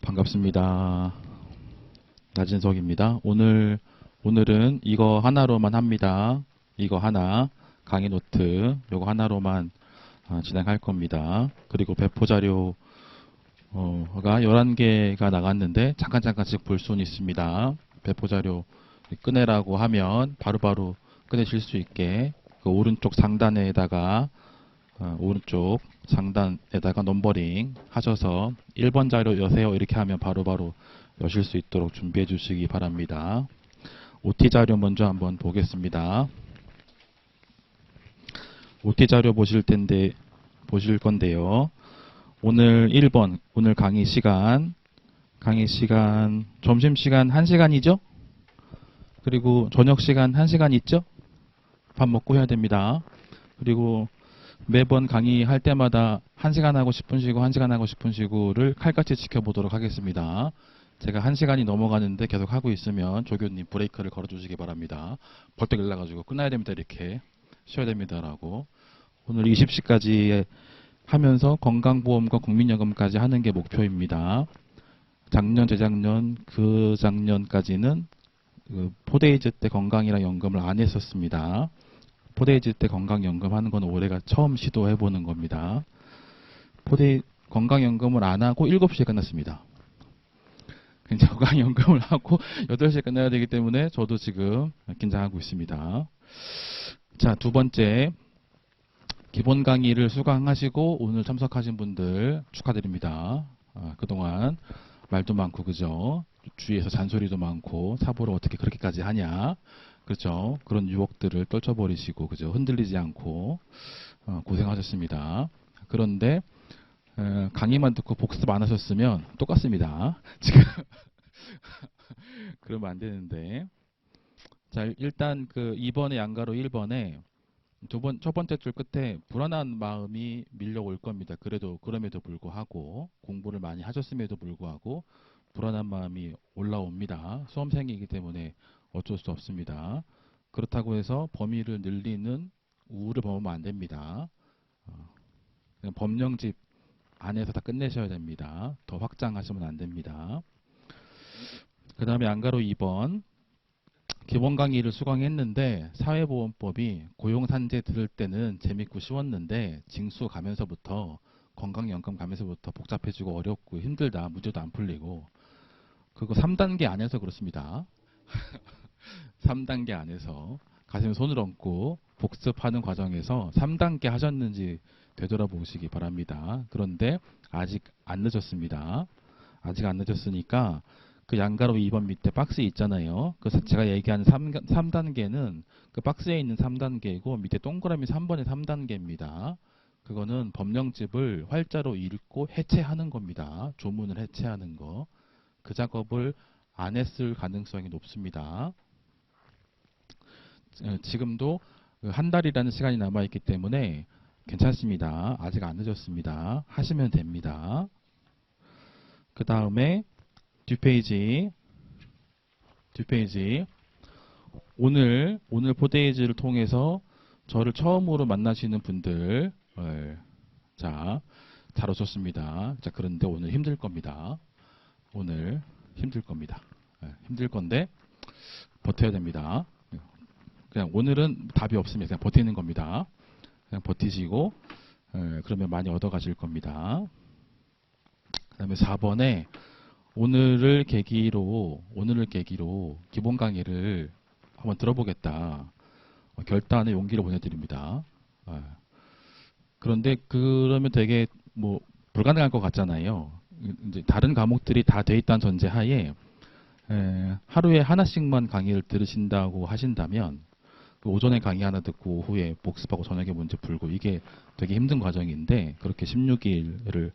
반갑습니다. 나진석입니다. 오늘은 이거 하나로만 합니다. 이거 하나, 강의 노트, 이거 하나로만 진행할 겁니다. 그리고 배포 자료가 11개가 나갔는데 잠깐씩 볼 수는 있습니다. 배포 자료 꺼내라고 하면 바로바로 꺼내실 수 있게 그 오른쪽 상단에다가 넘버링 하셔서 1번 자료 여세요 이렇게 하면 바로바로 여실 수 있도록 준비해 주시기 바랍니다. OT 자료 먼저 한번 보겠습니다. OT 자료 보실 건데요. 오늘 1번, 오늘 강의 시간, 점심시간 1시간이죠? 그리고 저녁시간 1시간 있죠? 밥 먹고 해야 됩니다. 그리고 매번 강의할 때마다 1시간 하고 10분 쉬고 1시간 하고 10분 쉬고를 칼같이 지켜보도록 하겠습니다. 제가 1시간이 넘어가는데 계속 하고 있으면 조교님 브레이크를 걸어주시기 바랍니다. 벌떡 일어나가지고 끝나야 됩니다. 이렇게 쉬어야 됩니다라고. 오늘 20시까지 하면서 건강보험과 국민연금까지 하는 게 목표입니다. 작년, 재작년, 그 작년까지는 포데이즈 때 건강이랑 연금을 안 했었습니다. 포데이즈 때 건강연금 하는 건 올해가 처음 시도해보는 겁니다. 건강연금을 안 하고 7시에 끝났습니다. 건강연금을 하고 8시에 끝나야 되기 때문에 저도 지금 긴장하고 있습니다. 자, 두 번째, 기본 강의를 수강하시고 오늘 참석하신 분들 축하드립니다. 그동안 말도 많고 그죠? 주위에서 잔소리도 많고 사보를 어떻게 그렇게까지 하냐, 그렇죠? 그런 유혹들을 떨쳐버리시고 그죠? 흔들리지 않고 고생하셨습니다. 그런데 강의만 듣고 복습 안 하셨으면 똑같습니다. 지금 그러면 안 되는데. 자, 일단 그 2번의 양가로 1번에 첫 번째 줄 끝에 불안한 마음이 밀려올 겁니다. 그럼에도 불구하고 공부를 많이 하셨음에도 불구하고 불안한 마음이 올라옵니다. 수험생이기 때문에 어쩔 수 없습니다. 그렇다고 해서 범위를 늘리는 우울을 범하면 안 됩니다. 그냥 법령집 안에서 다 끝내셔야 됩니다. 더 확장하시면 안 됩니다. 그 다음에 안가로 2번, 기본 강의를 수강했는데 사회보험법이 고용산재 들을 때는 재밌고 쉬웠는데 징수 가면서부터 건강연금 가면서부터 복잡해지고 어렵고 힘들다, 문제도 안 풀리고, 그거 3단계 안에서 그렇습니다. 3단계 안에서 가슴에 손을 얹고 복습하는 과정에서 3단계 하셨는지 되돌아보시기 바랍니다. 그런데 아직 안 늦었습니다. 아직 안 늦었으니까 그 양가로 2번 밑에 박스 있잖아요. 그래서 제가 얘기하는 3단계는 그 박스에 있는 3단계이고 밑에 동그라미 3번의 3단계입니다. 그거는 법령집을 활자로 읽고 해체하는 겁니다. 조문을 해체하는 거. 그 작업을 안 했을 가능성이 높습니다. 지금도 한 달이라는 시간이 남아있기 때문에 괜찮습니다. 아직 안 늦었습니다. 하시면 됩니다. 그 다음에 뒷페이지. 오늘 포데이즈를 통해서 저를 처음으로 만나시는 분들, 자, 잘 오셨습니다. 자, 그런데 오늘 힘들 겁니다. 오늘 힘들 겁니다. 힘들 건데 버텨야 됩니다. 그냥 오늘은 답이 없습니다. 그냥 버티는 겁니다. 그냥 버티시고 그러면 많이 얻어가실 겁니다. 그 다음에 4번에 오늘을 계기로 기본 강의를 한번 들어보겠다. 결단의 용기를 보내드립니다. 그런데 그러면 되게 뭐 불가능할 것 같잖아요. 이제 다른 과목들이 다 돼 있다는 전제하에 하루에 하나씩만 강의를 들으신다고 하신다면 오전에 강의 하나 듣고 오후에 복습하고 저녁에 문제 풀고 이게 되게 힘든 과정인데 그렇게 16일을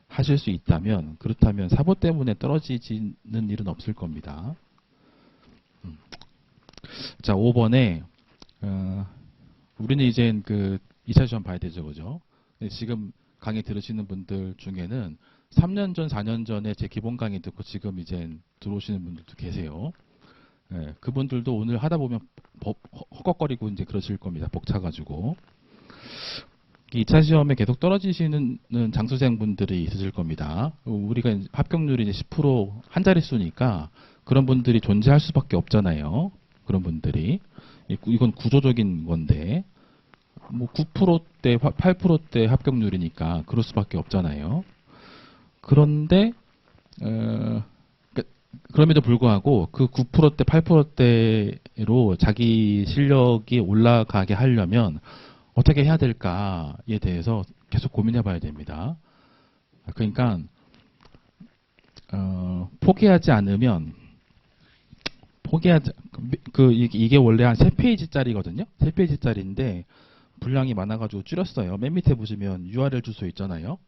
하실 수 있다면, 그렇다면 사보 때문에 떨어지는 일은 없을 겁니다. 자, 5번에 우리는 이제 그 2차 시험 봐야 되죠, 그죠? 지금 강의 들으시는 분들 중에는 3년 전, 4년 전에 제 기본 강의 듣고 지금 이제 들어오시는 분들도 계세요. 그분들도 오늘 하다 보면 헉헉거리고 이제 그러실 겁니다. 벅차가지고. 2차 시험에 계속 떨어지시는 장수생분들이 있으실 겁니다. 우리가 합격률이 이제 10%한 자릿수니까 그런 분들이 존재할 수밖에 없잖아요. 그런 분들이. 이건 구조적인 건데, 뭐 9%대, 8%대 합격률이니까 그럴 수밖에 없잖아요. 그런데, 그럼에도 불구하고 그 9%대, 8%대로 자기 실력이 올라가게 하려면 어떻게 해야 될까에 대해서 계속 고민해 봐야 됩니다. 그러니까 포기하지 않으면 이게 원래 한 3페이지짜리거든요. 3페이지짜리인데 분량이 많아가지고 줄였어요. 맨 밑에 보시면 URL 주소 있잖아요.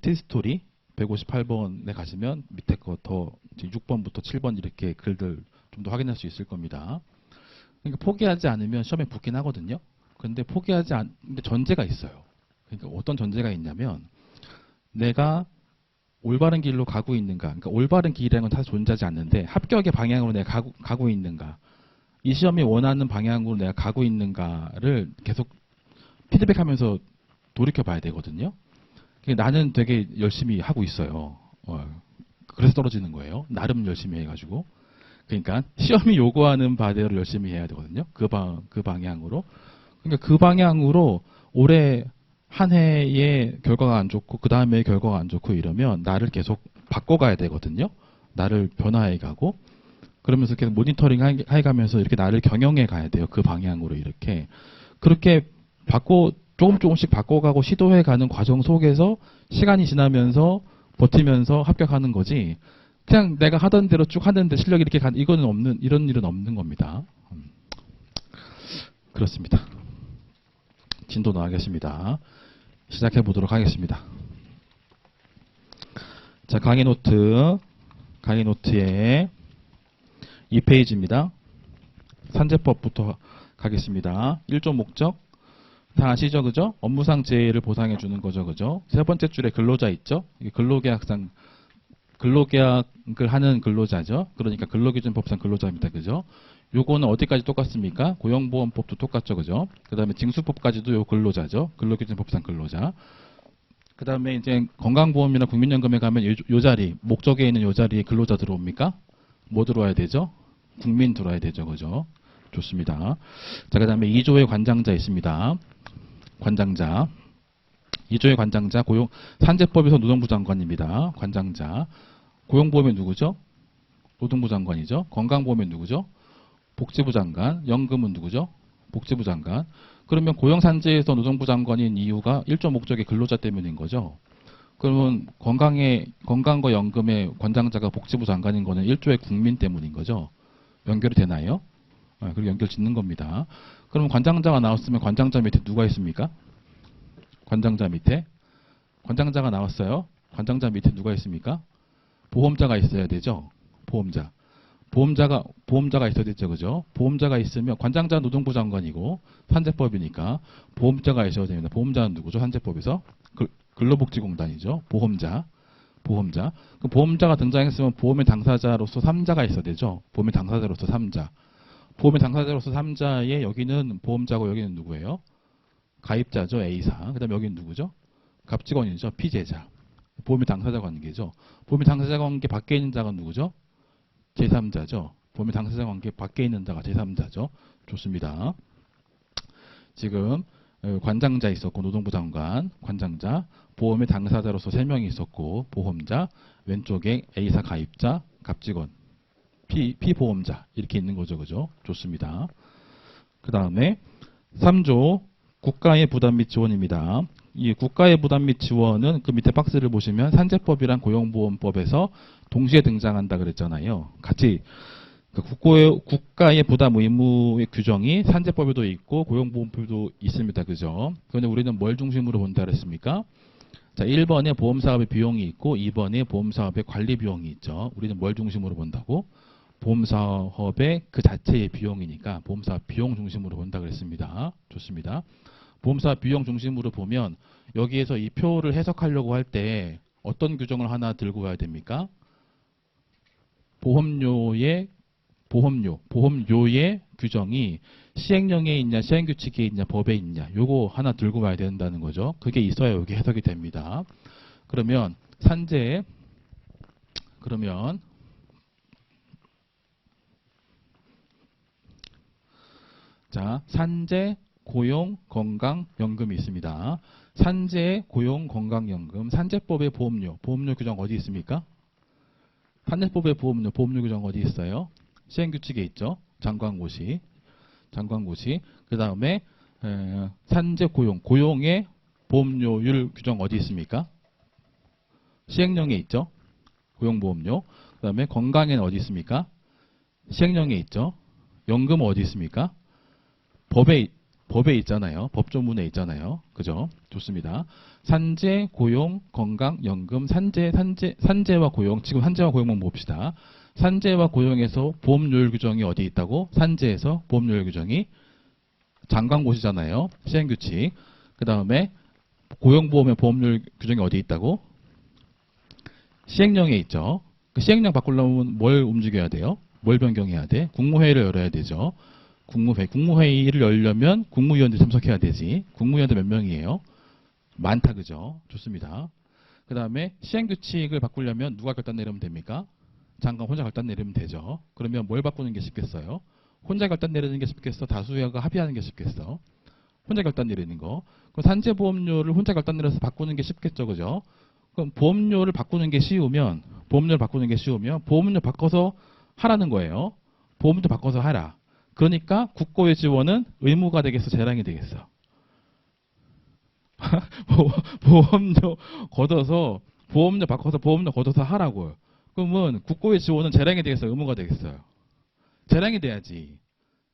티스토리 158번에 가시면 밑에 거 더 6번부터 7번 이렇게 글들 좀 더 확인할 수 있을 겁니다. 그러니까 포기하지 않으면 시험에 붙긴 하거든요. 근데 근데 전제가 있어요. 그러니까 어떤 전제가 있냐면 내가 올바른 길로 가고 있는가. 그러니까 올바른 길이라는 건 사실 존재하지 않는데 합격의 방향으로 내가 가고 있는가. 이 시험이 원하는 방향으로 내가 가고 있는가를 계속 피드백하면서 돌이켜 봐야 되거든요. 나는 되게 열심히 하고 있어요. 그래서 떨어지는 거예요. 나름 열심히 해가지고. 그러니까 시험이 요구하는 바대로 열심히 해야 되거든요. 그 방향으로. 그러니까 그 방향으로 올해 한 해의 결과가 안 좋고 그 다음에 결과가 안 좋고 이러면 나를 계속 바꿔가야 되거든요. 나를 변화해 가고 그러면서 계속 모니터링 해가면서 이렇게 나를 경영해 가야 돼요. 그 방향으로 이렇게. 그렇게 조금씩 바꿔가고 시도해 가는 과정 속에서 시간이 지나면서 버티면서 합격하는 거지. 그냥 내가 하던 대로 쭉 하는데 실력이 이렇게 이런 일은 없는 겁니다. 그렇습니다. 진도 나가겠습니다. 시작해 보도록 하겠습니다. 자, 강의 노트에 2페이지입니다. 산재법부터 가겠습니다. 1조 목적. 다 아시죠? 그죠? 업무상 재해를 보상해 주는 거죠. 그죠? 세 번째 줄에 근로자 있죠? 이게 근로계약을 하는 근로자죠. 그러니까 근로기준법상 근로자입니다. 그죠? 요거는 어디까지 똑같습니까? 고용보험법도 똑같죠. 그죠? 그 다음에 징수법까지도 요 근로자죠. 근로기준법상 근로자. 그 다음에 이제 건강보험이나 국민연금에 가면 요 자리, 목적에 있는 요 자리에 근로자 들어옵니까? 뭐 들어와야 되죠? 국민 들어와야 되죠. 그죠? 좋습니다. 자, 그 다음에 2조의 관장자 있습니다. 관장자. 2조의 관장자, 산재법에서 노동부 장관입니다. 관장자. 고용보험이 누구죠? 노동부 장관이죠. 건강보험이 누구죠? 복지부 장관. 연금은 누구죠? 복지부 장관. 그러면 고용산재에서 노동부 장관인 이유가 1조 목적의 근로자 때문인 거죠. 그러면 건강과 연금의 관장자가 복지부 장관인 거는 1조의 국민 때문인 거죠. 연결이 되나요? 그리고 연결 짓는 겁니다. 그러면 관장자가 나왔으면 관장자 밑에 누가 있습니까? 관장자 밑에. 관장자가 나왔어요. 관장자 밑에 누가 있습니까? 보험자가 있어야 되죠. 보험자. 보험자가 있어야 되죠. 그죠? 보험자가 있으면 관장자 노동부 장관이고 산재법이니까 보험자가 있어야 됩니다. 보험자는 누구죠? 산재법에서? 근로복지공단이죠. 보험자. 그 보험자가 등장했으면 보험의 당사자로서 3자가 있어야 되죠. 보험의 당사자로서 3자. 보험의 당사자로서 3자에 여기는 보험자고 여기는 누구예요? 가입자죠. A사. 그 다음에 여기는 누구죠? 갑직원이죠. 피제자. 보험의 당사자 관계죠. 보험의 당사자 관계 밖에 있는 자가 누구죠? 제3자죠. 보험의 당사자 관계 밖에 있는 자가 제3자죠. 좋습니다. 지금 관장자 있었고 노동부 장관, 관장자, 보험의 당사자로서 3명이 있었고 보험자, 왼쪽에 A사 가입자, 갑직원, 피보험자 이렇게 있는 거죠. 그죠? 좋습니다. 그 다음에 3조 국가의 부담 및 지원입니다. 이 국가의 부담 및 지원은 그 밑에 박스를 보시면 산재법이랑 고용보험법에서 동시에 등장한다 그랬잖아요. 같이 국가의 부담 의무의 규정이 산재법에도 있고 고용보험법에도 있습니다. 그죠? 그런데 우리는 뭘 중심으로 본다 그랬습니까? 자, 1번에 보험사업의 비용이 있고 2번에 보험사업의 관리 비용이 있죠. 우리는 뭘 중심으로 본다고? 보험사업의 그 자체의 비용이니까 보험사업 비용 중심으로 본다 그랬습니다. 좋습니다. 보험사업 비용 중심으로 보면 여기에서 이 표를 해석하려고 할 때 어떤 규정을 하나 들고 가야 됩니까? 보험료의 보험료의 규정이 시행령에 있냐, 시행규칙에 있냐, 법에 있냐, 요거 하나 들고 와야 된다는 거죠. 그게 있어야 여기 해석이 됩니다. 그러면 산재, 그러면 자, 산재, 고용, 건강, 연금이 있습니다. 산재, 고용, 건강, 연금, 산재법의 보험료 규정 어디 있습니까? 산재법의 보험료 규정 어디 있어요? 시행규칙에 있죠. 장관고시. 그 다음에 산재, 고용의 보험료율 규정 어디 있습니까? 시행령에 있죠. 고용보험료. 그 다음에 건강에는 어디 있습니까? 시행령에 있죠. 연금은 어디 있습니까? 법에 있잖아요. 법조문에 있잖아요. 그죠? 좋습니다. 산재, 고용, 건강, 연금, 산재와 고용. 지금 산재와 고용만 봅시다. 산재와 고용에서 보험료율 규정이 어디 있다고? 산재에서 보험료율 규정이 장관고시잖아요. 시행규칙. 그 다음에 고용보험의 보험료율 규정이 어디 있다고? 시행령에 있죠. 그 시행령 바꾸려면 뭘 움직여야 돼요? 뭘 변경해야 돼? 국무회의를 열어야 되죠. 국무회의를 열려면 국무위원들 참석해야 되지. 국무위원들 몇 명이에요? 많다, 그죠? 좋습니다. 그 다음에 시행규칙을 바꾸려면 누가 결단 내리면 됩니까? 장관 혼자 결단 내리면 되죠. 그러면 뭘 바꾸는 게 쉽겠어요? 혼자 결단 내리는 게 쉽겠어? 다수가 합의하는 게 쉽겠어? 혼자 결단 내리는 거. 그럼 산재보험료를 혼자 결단 내려서 바꾸는 게 쉽겠죠, 그죠? 그럼 보험료를 바꾸는 게 쉬우면 보험료 바꿔서 하라는 거예요. 보험료 바꿔서 하라. 그러니까 국고의 지원은 의무가 되겠어, 재량이 되겠어? 보험료 바꿔서 보험료 걷어서 하라고요. 그러면 국고의 지원은 재량이 되겠어, 의무가 되겠어요? 재량이 돼야지.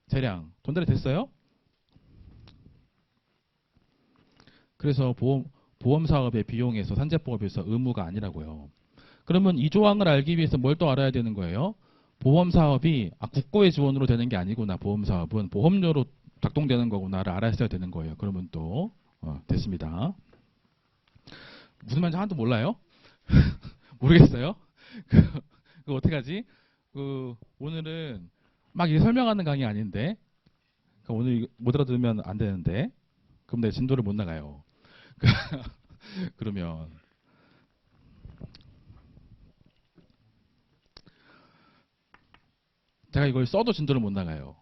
재량. 전달이 됐어요? 그래서 보험사업의 비용에서 산재법에서 의무가 아니라고요. 그러면 이 조항을 알기 위해서 뭘 또 알아야 되는 거예요? 보험사업이 국고의 지원으로 되는 게 아니구나. 보험사업은 보험료로 작동되는 거구나를 알았어야 되는 거예요. 그러면 또 됐습니다. 무슨 말인지 하나도 몰라요? 모르겠어요? 그 어떻게 하지? 오늘은 막 이게 설명하는 강의 아닌데 오늘 못 알아들으면 안 되는데 그럼 내 진도를 못 나가요. 그러면 제가 이걸 써도 진도를 못 나가요.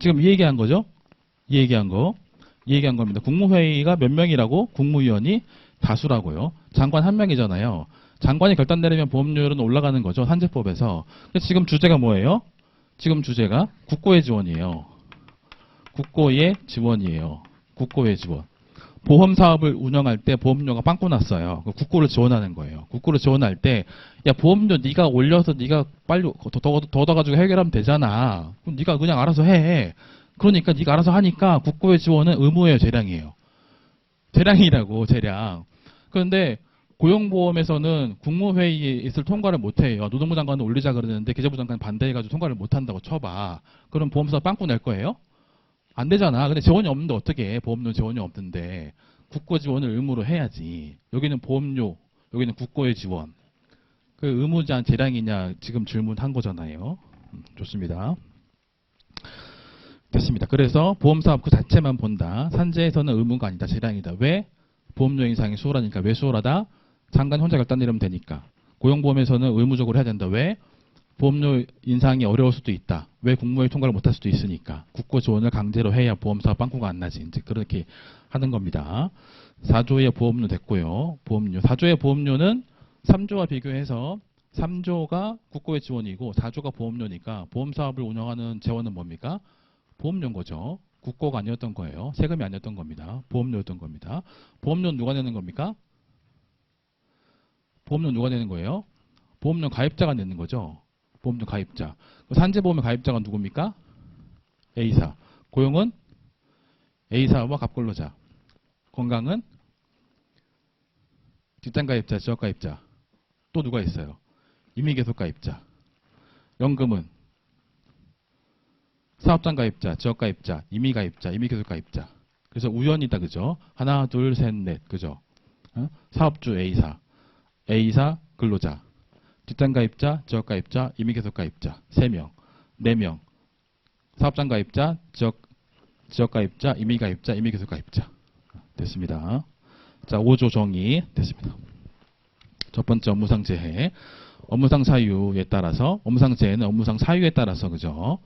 지금 이 얘기한 거죠? 이 얘기한 겁니다. 국무회의가 몇 명이라고? 국무위원이 다수라고요. 장관 한 명이잖아요. 장관이 결단 내리면 보험료율은 올라가는 거죠. 산재법에서. 지금 주제가 뭐예요? 지금 주제가 국고의 지원이에요. 국고의 지원. 보험 사업을 운영할 때 보험료가 빵꾸 났어요. 국고를 지원하는 거예요. 국고를 지원할 때, 야, 보험료 네가 올려서 네가 빨리 더 가지고 해결하면 되잖아. 그럼 네가 그냥 알아서 해. 그러니까 네가 알아서 하니까 국고의 지원은 의무예요, 재량이에요. 재량이라고, 재량. 그런데 고용보험에서는 국무회의에 있을 통과를 못해요. 노동부 장관은 올리자 그러는데 기재부 장관 반대해가지고 통과를 못한다고 쳐봐. 그럼 보험사업 빵꾸 낼 거예요? 안 되잖아. 근데 지원이 없는데 어떻게 해? 보험료 지원이 없는데 국고 지원을 의무로 해야지. 여기는 보험료, 여기는 국고의 지원. 그 의무자 재량이냐 지금 질문한 거잖아요. 좋습니다. 됐습니다. 그래서 보험사업 그 자체만 본다. 산재에서는 의무가 아니다. 재량이다. 왜? 보험료 인상이 수월하니까. 왜 수월하다? 장관 혼자 결단 내리면 되니까. 고용보험에서는 의무적으로 해야 된다. 왜? 보험료 인상이 어려울 수도 있다. 왜 국무회의 통과를 못할 수도 있으니까. 국고 지원을 강제로 해야 보험사업 빵꾸가 안 나지. 이제 그렇게 하는 겁니다. 4조의 보험료 됐고요. 4조의 보험료는 3조와 비교해서 3조가 국고의 지원이고 4조가 보험료니까 보험사업을 운영하는 재원은 뭡니까? 보험료인 거죠. 국고가 아니었던 거예요. 세금이 아니었던 겁니다. 보험료였던 겁니다. 보험료는 누가 내는 겁니까? 보험료 누가 내는 거예요? 보험료 가입자가 내는 거죠. 보험료 가입자. 산재보험의 가입자가 누굽니까? A사. 고용은 A사와 갑근로자. 건강은 직장가입자, 지역가입자. 또 누가 있어요? 임의계속가입자. 연금은 사업장가입자, 지역가입자, 임의가입자, 임의계속가입자. 그래서 우연이다, 그죠? 하나, 둘, 셋, 넷, 그죠? 사업주 A사, A사 근로자, 직장가입자, 지역가입자, 임의계속가입자 3명, 4명, 사업장가입자, 지역가입자, 임의가입자, 임의계속가입자. 됐습니다. 자, 5조 정의 됐습니다. 첫 번째 업무상 재해. 업무상 사유에 따라서, 업무상 재해는 업무상 사유에 따라서, 그죠?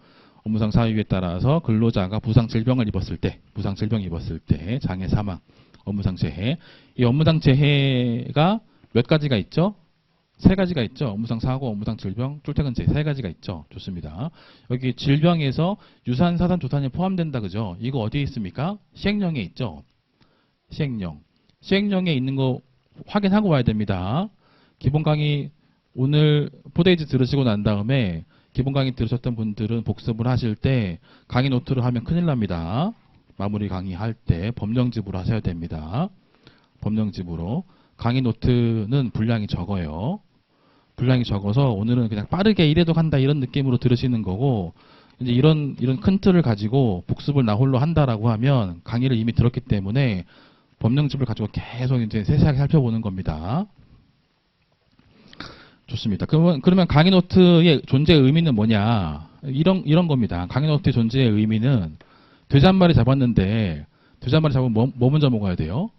업무상 사유에 따라서 근로자가 부상 질병을 입었을 때, 장애 사망, 업무상 재해. 이 업무상 재해가 몇 가지가 있죠? 3가지가 있죠. 업무상 사고, 업무상 질병, 출퇴근 재해 3가지가 있죠. 좋습니다. 여기 질병에서 유산, 사산, 조산이 포함된다, 그죠? 이거 어디에 있습니까? 시행령에 있죠. 시행령에 있는 거 확인하고 와야 됩니다. 기본 강의 오늘 4데이즈 들으시고 난 다음에 기본 강의 들으셨던 분들은 복습을 하실 때 강의 노트를 하면 큰일 납니다. 마무리 강의할 때 법령집으로 하셔야 됩니다. 법령집으로. 강의 노트는 분량이 적어요. 분량이 적어서 오늘은 그냥 빠르게 이래도 간다 이런 느낌으로 들으시는 거고, 이제 이런 큰 틀을 가지고 복습을 나 홀로 한다라고 하면 강의를 이미 들었기 때문에 법령집을 가지고 계속 이제 세세하게 살펴보는 겁니다. 좋습니다. 그러면 강의 노트의 존재의 의미는 뭐냐? 이런 겁니다. 강의 노트의 존재의 의미는 돼지한마리 잡았는데 돼지한마리 잡으면 뭐 먼저 먹어야 돼요?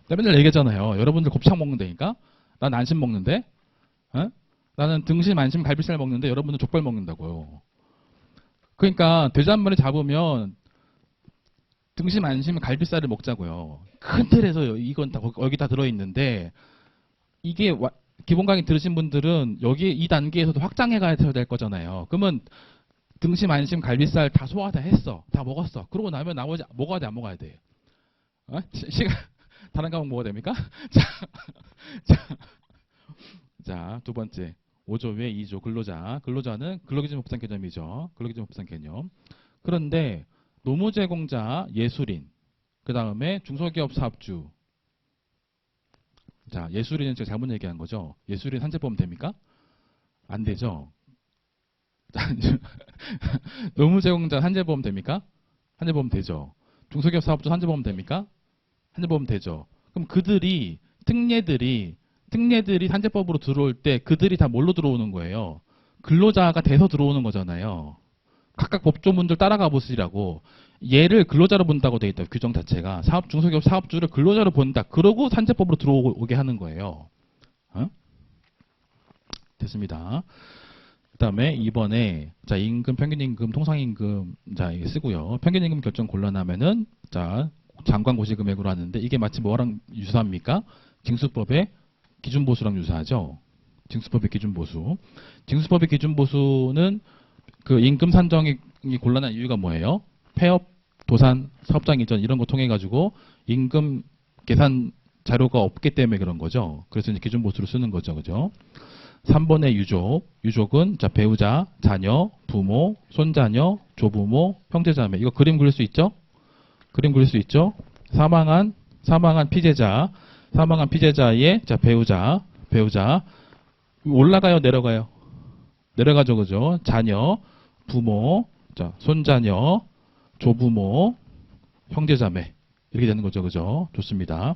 내가 맨날 얘기했잖아요. 여러분들 곱창 먹는다니까? 난 안심 먹는데? 나는 등심, 안심, 갈비살 먹는데 여러분은 족발 먹는다고요. 그러니까 돼지한마리 잡으면 등심, 안심, 갈비살을 먹자고요. 큰 틀에서 이건 다 여기 다 들어있는데, 이게 기본 강의 들으신 분들은 여기 이 단계에서도 확장해 가야 될 거잖아요. 그러면 등심, 안심, 갈비살 다 소화 다 했어. 다 먹었어. 그러고 나면 나머지 먹어야 돼, 안 먹어야 돼? 시간 다른 과목 먹어야 됩니까? 자, 두 번째. 5조 외 2조 근로자. 근로자는 근로기준 법상 개념이죠. 근로기준 법상 개념. 그런데 노무 제공자, 예술인, 그 다음에 중소기업 사업주. 자, 예술인은 제가 잘못 얘기한 거죠. 예술인 산재보험 됩니까? 안 되죠. 노무 제공자 산재보험 됩니까? 산재보험 되죠. 중소기업 사업주 산재보험 됩니까? 산재보험 되죠. 그럼 그들이 특례들이 산재법으로 들어올 때 그들이 다 뭘로 들어오는 거예요? 근로자가 돼서 들어오는 거잖아요. 각각 법조문들 따라가 보시라고. 얘를 근로자로 본다고 돼 있다. 규정 자체가. 중소기업 사업주를 근로자로 본다. 그러고 산재법으로 들어오게 하는 거예요. 됐습니다. 그 다음에 2번에 자, 임금, 평균임금, 통상임금 자, 이게 쓰고요. 평균임금 결정 곤란하면은 자, 장관고시금액으로 하는데 이게 마치 뭐랑 유사합니까? 징수법의 기준보수랑 유사하죠. 징수법의 기준보수. 징수법의 기준보수는 그 임금 산정이 곤란한 이유가 뭐예요? 폐업, 도산, 사업장 이전 이런 거 통해 가지고 임금 계산 자료가 없기 때문에 그런 거죠. 그래서 이제 기준보수를 쓰는 거죠. 그죠? 3번의 유족. 유족은 자, 배우자, 자녀, 부모, 손자녀, 조부모, 형제자매. 이거 그림 그릴 수 있죠? 그림 그릴 수 있죠? 사망한 피제자의 자, 배우자. 올라가요, 내려가요? 내려가죠, 그죠? 자녀, 부모, 자, 손자녀, 조부모, 형제자매. 이렇게 되는 거죠, 그죠? 좋습니다.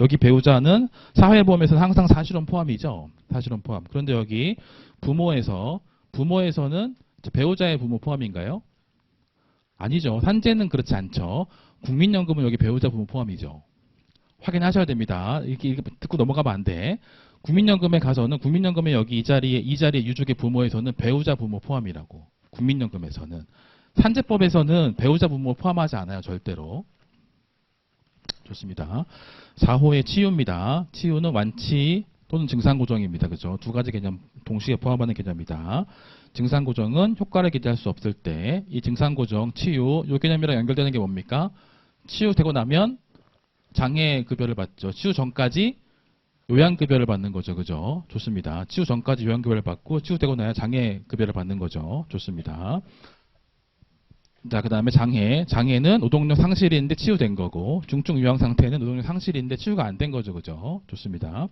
여기 배우자는 사회보험에서는 항상 사실혼 포함이죠. 사실혼 포함. 그런데 여기 부모에서는 배우자의 부모 포함인가요? 아니죠. 산재는 그렇지 않죠. 국민연금은 여기 배우자 부모 포함이죠. 확인하셔야 됩니다. 이렇게 듣고 넘어가면 안 돼. 국민연금에 가서는 국민연금에 여기 이 자리에 유족의 부모에서는 배우자 부모 포함이라고. 국민연금에서는. 산재법에서는 배우자 부모 포함하지 않아요. 절대로. 좋습니다. 4호의 치유입니다. 치유는 완치 또는 증상고정입니다. 그죠? 두 가지 개념 동시에 포함하는 개념이다. 증상고정은 효과를 기대할 수 없을 때 이 증상고정, 치유 이 개념이랑 연결되는 게 뭡니까? 치유되고 나면 장애급여를 받죠. 치유 전까지 요양급여를 받는 거죠. 그죠? 좋습니다. 치유 전까지 요양급여를 받고 치유되고 나야 장애급여를 받는 거죠. 좋습니다. 자, 그 다음에 장애. 장애는 노동력 상실인데 치유된 거고, 중증 요양 상태는 노동력 상실인데 치유가 안 된 거죠. 그죠? 좋습니다.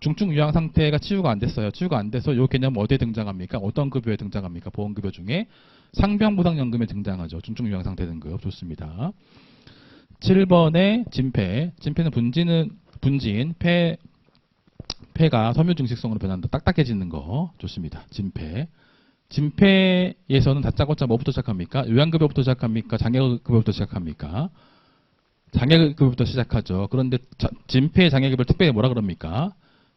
중증 요양 상태가 치유가 안 됐어요. 치유가 안 돼서 이 개념 어디에 등장합니까? 어떤 급여에 등장합니까? 보험급여 중에 상병부상연금에 등장하죠. 중증 요양 상태 등급. 좋습니다. 7번에 진폐. 진폐는 분진, 폐가 섬유증식성으로 변한다. 딱딱해지는 거. 좋습니다. 진폐. 진폐에서는 다짜고짜 뭐부터 시작합니까? 요양급여부터 시작합니까? 장애급여부터 시작합니까? 장애급여부터 시작하죠. 그런데 진폐 장애급여를 특별히 뭐라 그럽니까?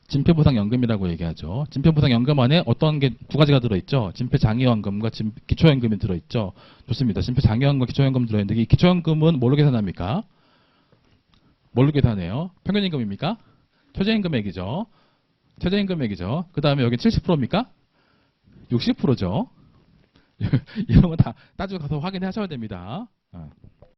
진폐보상연금이라고 얘기하죠. 진폐보상연금 안에 어떤 게 두 가지가 들어있죠. 진폐장애연금과 기초연금이 들어있죠. 좋습니다. 진폐장애연금과 기초연금 들어있는데 이 기초연금은 뭘로 계산합니까? 뭘로 계산해요? 평균임금입니까? 최저임금액이죠. 최저임금액이죠. 그 다음에 여기 70%입니까? 60%죠. 이런 거 다 따지고 가서 확인하셔야 됩니다.